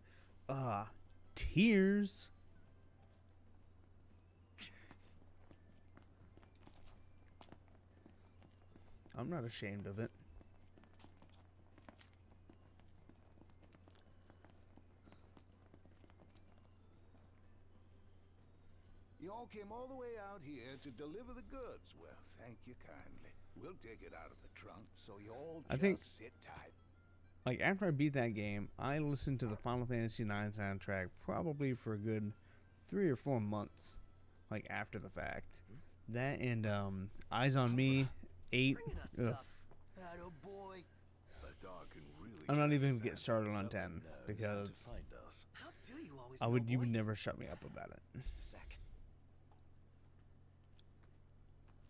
tears. I'm not ashamed of it. You all came all the way out here to deliver the goods. Well, thank you kindly. We'll take it out of the trunk, so you all I just think- sit tight. Like, after I beat that game, I listened to the Final Fantasy IX soundtrack probably for a good 3 or 4 months, like, after the fact. That and Eyes on Me, 8. Bringing us Ugh. stuff. Attaboy. A dog can really I'm not shake even a gonna get sandwich. started on 10 knows how to because find us. How do you always you know, would boy? never shut me up about it. Just a sec.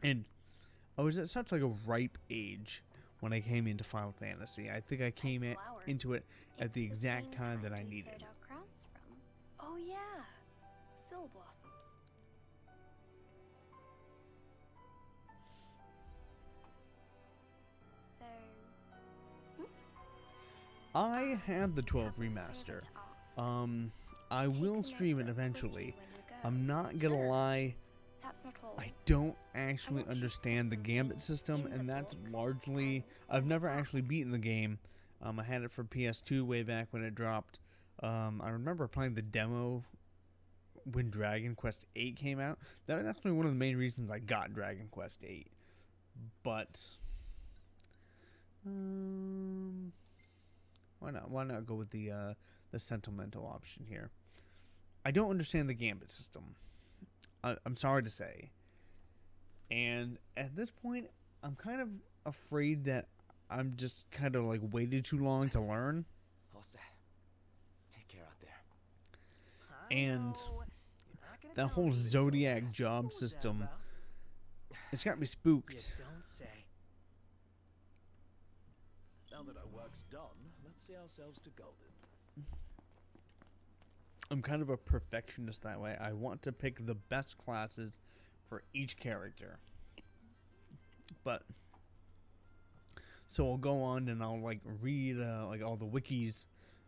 And I was at such like a ripe age when I came into Final Fantasy. I think I came into it at the exact time that I needed. Crowns from. Oh yeah, Syl blossoms. So, I have the 12 remaster. I will stream it eventually. I'm not gonna lie, That's not all. I don't actually understand the Gambit system, and that's largely... I've never actually beaten the game. I had it for PS2 way back when it dropped. I remember playing the demo when Dragon Quest VIII came out. That was actually one of the main reasons I got Dragon Quest VIII. But... why not? Why not go with the sentimental option here? I don't understand the Gambit system. I'm sorry to say. And at this point, I'm kind of afraid that I'm just kind of like waited too long to learn. All set. Take care out there. And That that whole Zodiac job system, it's got me You spooked. don't say. Now that our work's done, let's see ourselves to Golden. I'm kind of a perfectionist that way. I want to pick the best classes for each character. But so I'll go on and I'll like read like all the wikis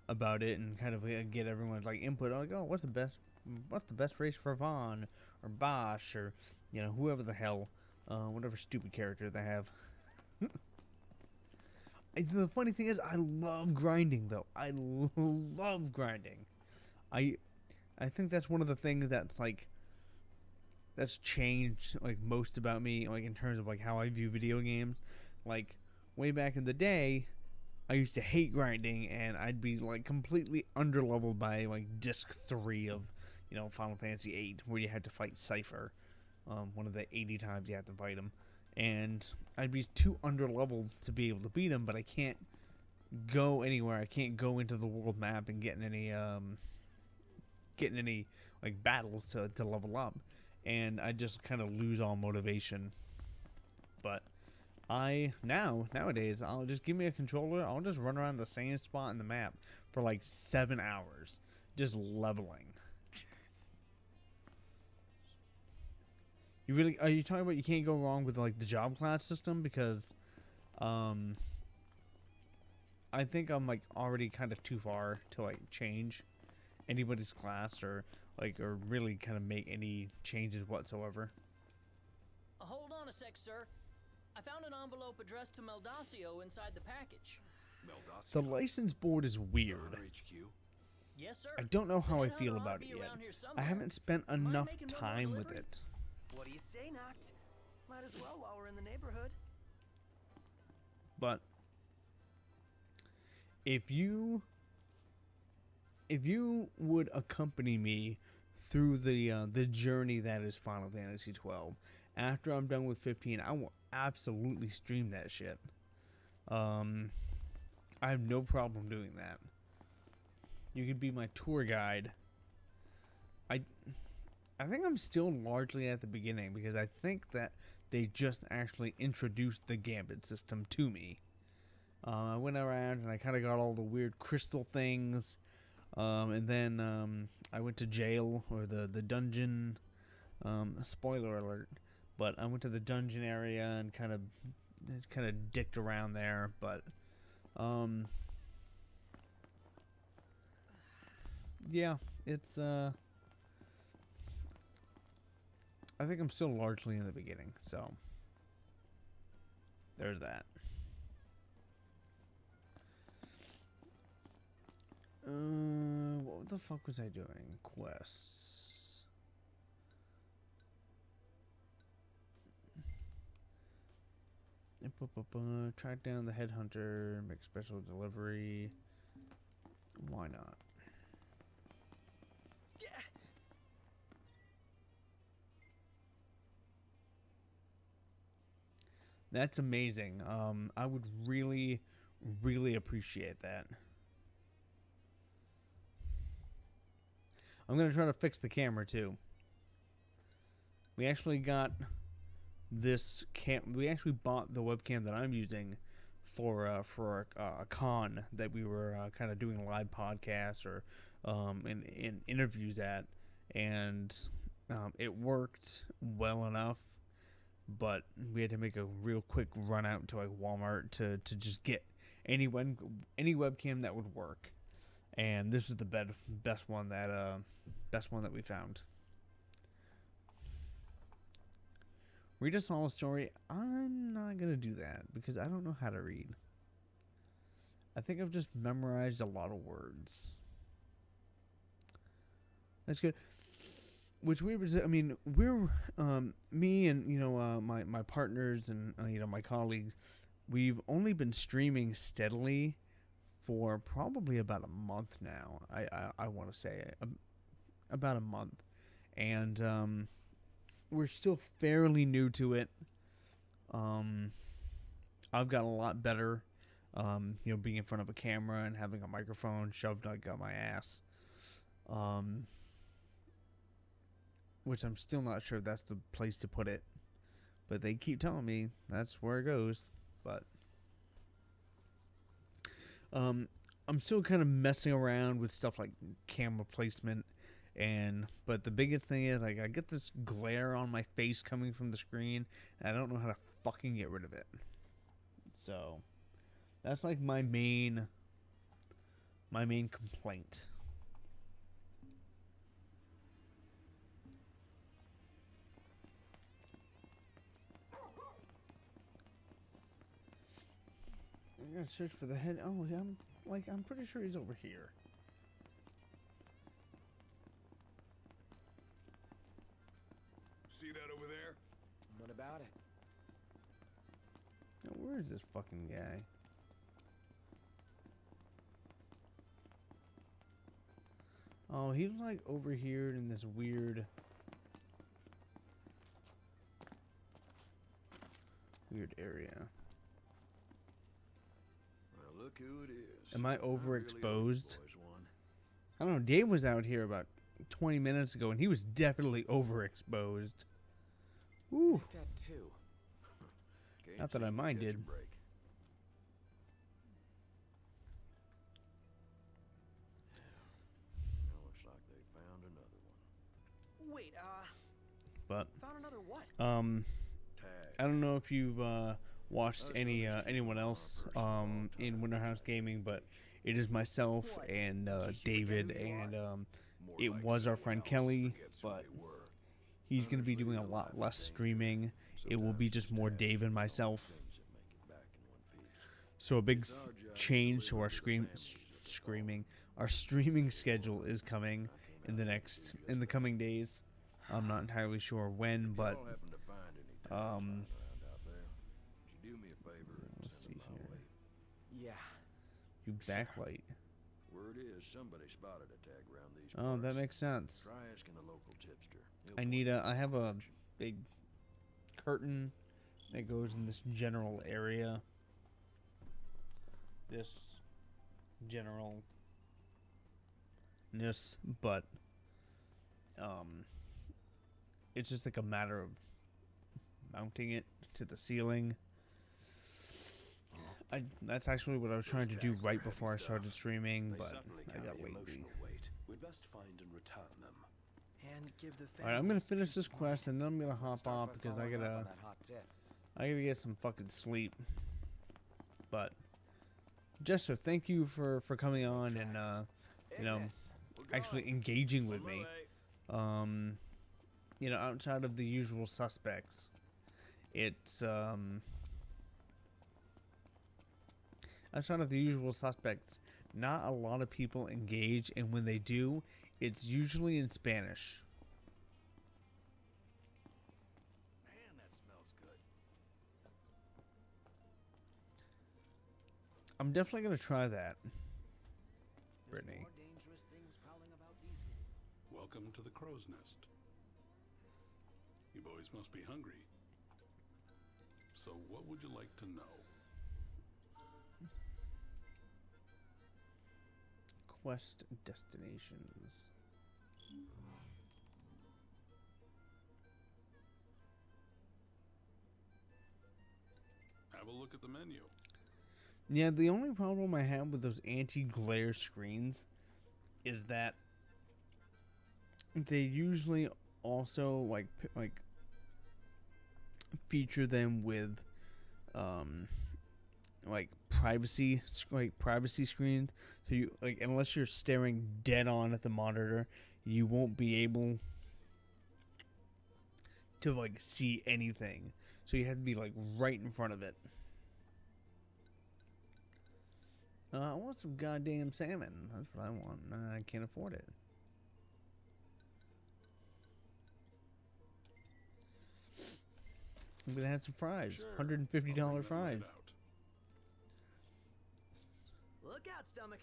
about it and kind of get everyone's like input. I'm like, oh, what's the best race for Vaughn or Bosch or whoever the hell, whatever stupid character they have. The funny thing is, I love grinding though. I love grinding. I think that's one of the things that's changed like most about me, like in terms of like how I view video games. Like way back in the day, I used to hate grinding, and I'd be like completely underleveled by like disc 3 of Final Fantasy VIII, where you had to fight Cypher. one of the 80 times you have to fight him, and I'd be too underleveled to be able to beat him. But I can't go anywhere. I can't go into the world map and get in any like battles to level up, and I just kind of lose all motivation. But nowadays I'll just give me a controller. I'll just run around the same spot in the map for like 7 hours, just leveling. Are you talking about you can't go wrong with like the job class system? Because I think I'm like already kind of too far to like change anybody's class or really kind of make any changes whatsoever. Hold on a sec, sir. I found an envelope addressed to Meldacio inside the package. Meldacio? The license board is weird. HQ? Yes, sir. I don't know how I The feel headhunter ought about to it be yet. around here I somewhere. haven't spent Mind enough making one more time with delivery? it. What do you say, Noct? Might as well while we're in the neighborhood. But if you would accompany me through the journey that is Final Fantasy 12, after I'm done with 15, I will absolutely stream that shit. I have no problem doing that. You could be my tour guide. I think I'm still largely at the beginning because I think that they just actually introduced the Gambit system to me. I went around and I kind of got all the weird crystal things, and then I went to jail or the dungeon. Spoiler alert! But I went to the dungeon area and kind of dicked around there. But yeah, it's I think I'm still largely in the beginning, so there's that. What the fuck was I doing? Quests. Track down the headhunter, make special delivery. Why not? That's amazing. I would really, really appreciate that. I'm gonna try to fix the camera too. We actually got this we actually bought the webcam that I'm using for a con that we were kind of doing live podcasts or in interviews at, and it worked well enough. But we had to make a real quick run out to like Walmart to just get any webcam that would work, and this was the best one that we found. Read us all a story. I'm not gonna do that because I don't know how to read. I think I've just memorized a lot of words. That's good. Which we're me and my partners and my colleagues, we've only been streaming steadily for probably about a month now. I want to say about a month, and we're still fairly new to it. I've got a lot better, being in front of a camera and having a microphone shoved like up my ass. Which I'm still not sure that's the place to put it. But they keep telling me that's where it goes. But I'm still kind of messing around with stuff like camera placement. But the biggest thing is, like, I get this glare on my face coming from the screen, and I don't know how to fucking get rid of it. So that's like my main complaint. I'm gonna search for the head. Oh, yeah, I'm pretty sure he's over here. See that over there? What about it? Now, where is this fucking guy? Oh, he's like over here in this weird Weird area. Well, look who it is. Am I Not really overexposed? old boys one. I don't know. Dave was out here about 20 minutes ago, and he was definitely overexposed. Ooh. Like that too. Can't Not that I seem to minded. catch a break. Now looks like they found another one. Wait, But found another what? Tag. I don't know if you've watched anyone else in Winterhouse Gaming, but it is myself and David, and More it like was our someone friend else Kelly, forgets who but they were. he's going to be doing a lot less streaming. It will be just more Dave and myself. Things that make it back in one piece. So a big change to our our streaming schedule is coming in the coming days. I'm not entirely sure when, but Y'all happen to find any tags lying around out there? Would you do me a favor and let's send see them my here. way? Yeah. You backlight. Word is somebody spotted a tag around these Oh, that parts. makes sense. Try asking the local tipster. He'll I point need you I in have the a direction. big curtain that goes in this general area. This generalness, but it's just like a matter of mounting it to the ceiling. That's actually what I was trying to do tags are right heavy before I stuff. started streaming, They but certainly I got carry lazy. emotional weight. We'd best find and return them. And give the Alright, I'm gonna families finish peace this of quest and then I'm gonna Let's hop start off by because following up on that hot tip. I gotta get some fucking sleep. But Jester, thank you for coming on and you know, Ignis, we're actually going. engaging with me. You know, outside of the usual suspects. It's outside of the usual suspects, not a lot of people engage, and when they do, it's usually in Spanish. Man, that smells good. I'm definitely gonna try that. There's Brittany. more dangerous things prowling about these days. Welcome to the crow's nest. You boys must be hungry. So what would you like to know? Quest destinations. Have a look at the menu. Yeah, the only problem I have with those anti-glare screens is that they usually also like feature them with like privacy screens. So you like unless you're staring dead on at the monitor, you won't be able to like see anything. So you have to be like right in front of it. I want some goddamn salmon. That's what I want. I can't afford it. I'm gonna have some fries. Sure, $150 I'll bring that right fries. out. Look out, stomach.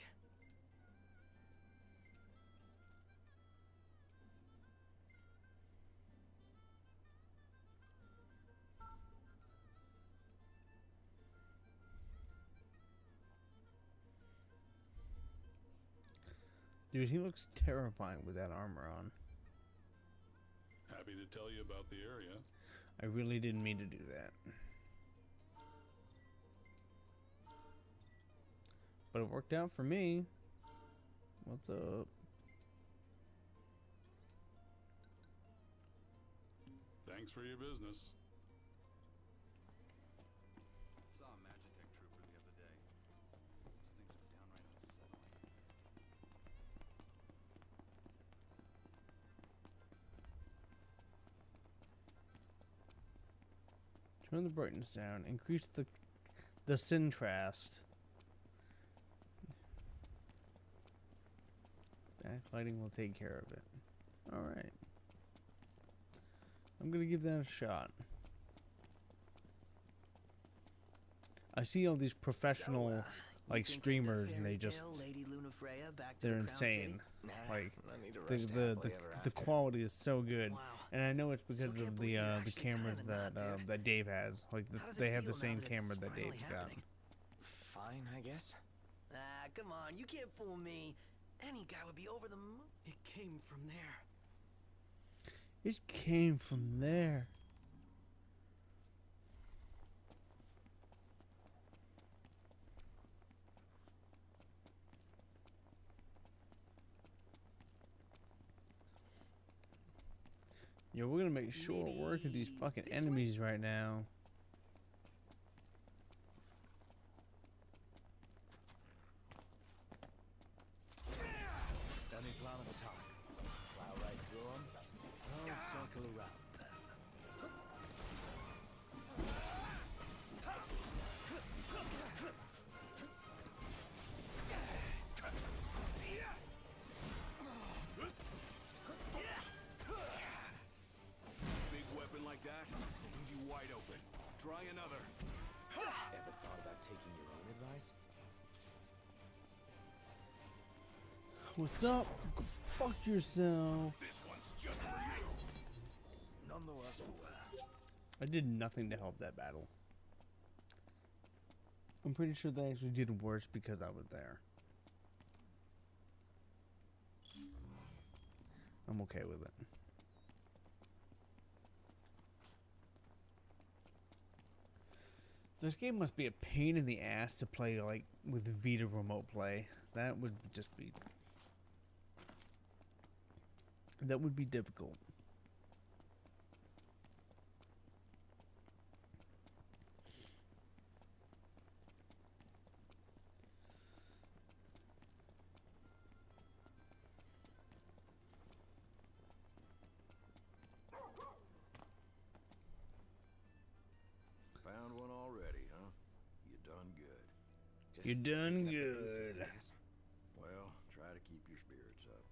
Dude, he looks terrifying with that armor on. Happy to tell you about the area. I really didn't mean to do that. But it worked out for me. What's up? Thanks for your business. Saw a Magitech trooper the other day. Those things are downright unsettling. Turn the brightness down. Increase the contrast. Backlighting will take care of it. Alright. I'm gonna give that a shot. I see all these professional like streamers, and they just they're insane. Like the quality is so good, and I know it's because of the cameras that that Dave has. Like they have the same camera that Dave's got. Fine, I guess. Ah, come on, you can't fool me. Any guy would be over the moon. It came from there. It came from there. Yo, we're gonna make short work of these fucking enemies right now. Any plan of attack? Plow right through them. I'll circle around then. Big weapon like that will leave you wide open. Try another. Ever thought about taking your own advice? What's up? Go fuck yourself. This one's just for you. None the worse for wear. I did nothing to help that battle. I'm pretty sure they actually did worse because I was there. I'm okay with it. This game must be a pain in the ass to play like with Vita remote play. That would just be... That would be difficult. Found one already, huh? You done good. You done good. Well, try to keep your spirits up.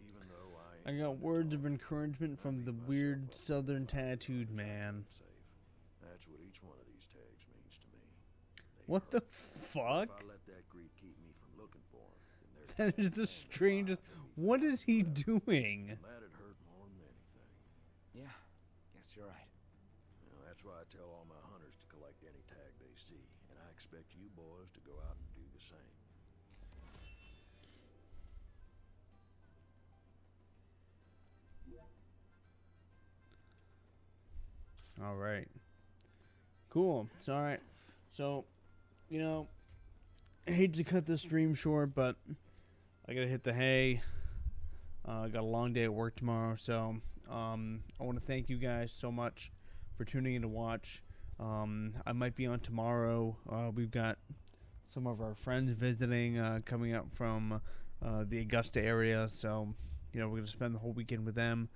Even though I got words of encouragement from the weird southern tattooed man. That's what each one of these tags means to me. What the fuck? If I let that grief keep me from looking for him, then That is the strangest. What is he doing? that'd hurt more than anything. Yeah, guess you're right. You know, that's why I tell all my hunters to collect any tag they see, and I expect you boys to go out and do the same. All right. Cool. It's all right. So, you know, I hate to cut this stream short, but I gotta hit the hay. I got a long day at work tomorrow, so I want to thank you guys so much for tuning in to watch. I might be on tomorrow. We've got some of our friends visiting, coming up from the Augusta area, so you know we're gonna spend the whole weekend with them.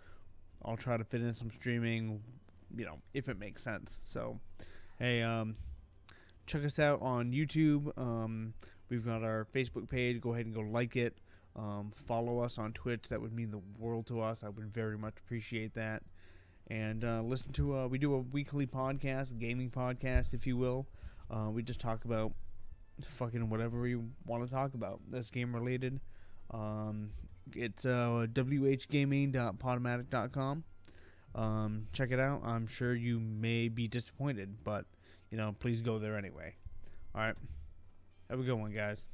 I'll try to fit in some streaming, you know, if it makes sense. So, hey, check us out on YouTube. We've got our Facebook page. Go ahead and go like it. Follow us on Twitch. That would mean the world to us. I would very much appreciate that. And listen to, we do a weekly podcast, gaming podcast, if you will. We just talk about fucking whatever we want to talk about that's game related. It's whgaming.podomatic.com. Check it out. I'm sure you may be disappointed, but you know, please go there anyway. All right, have a good one, guys.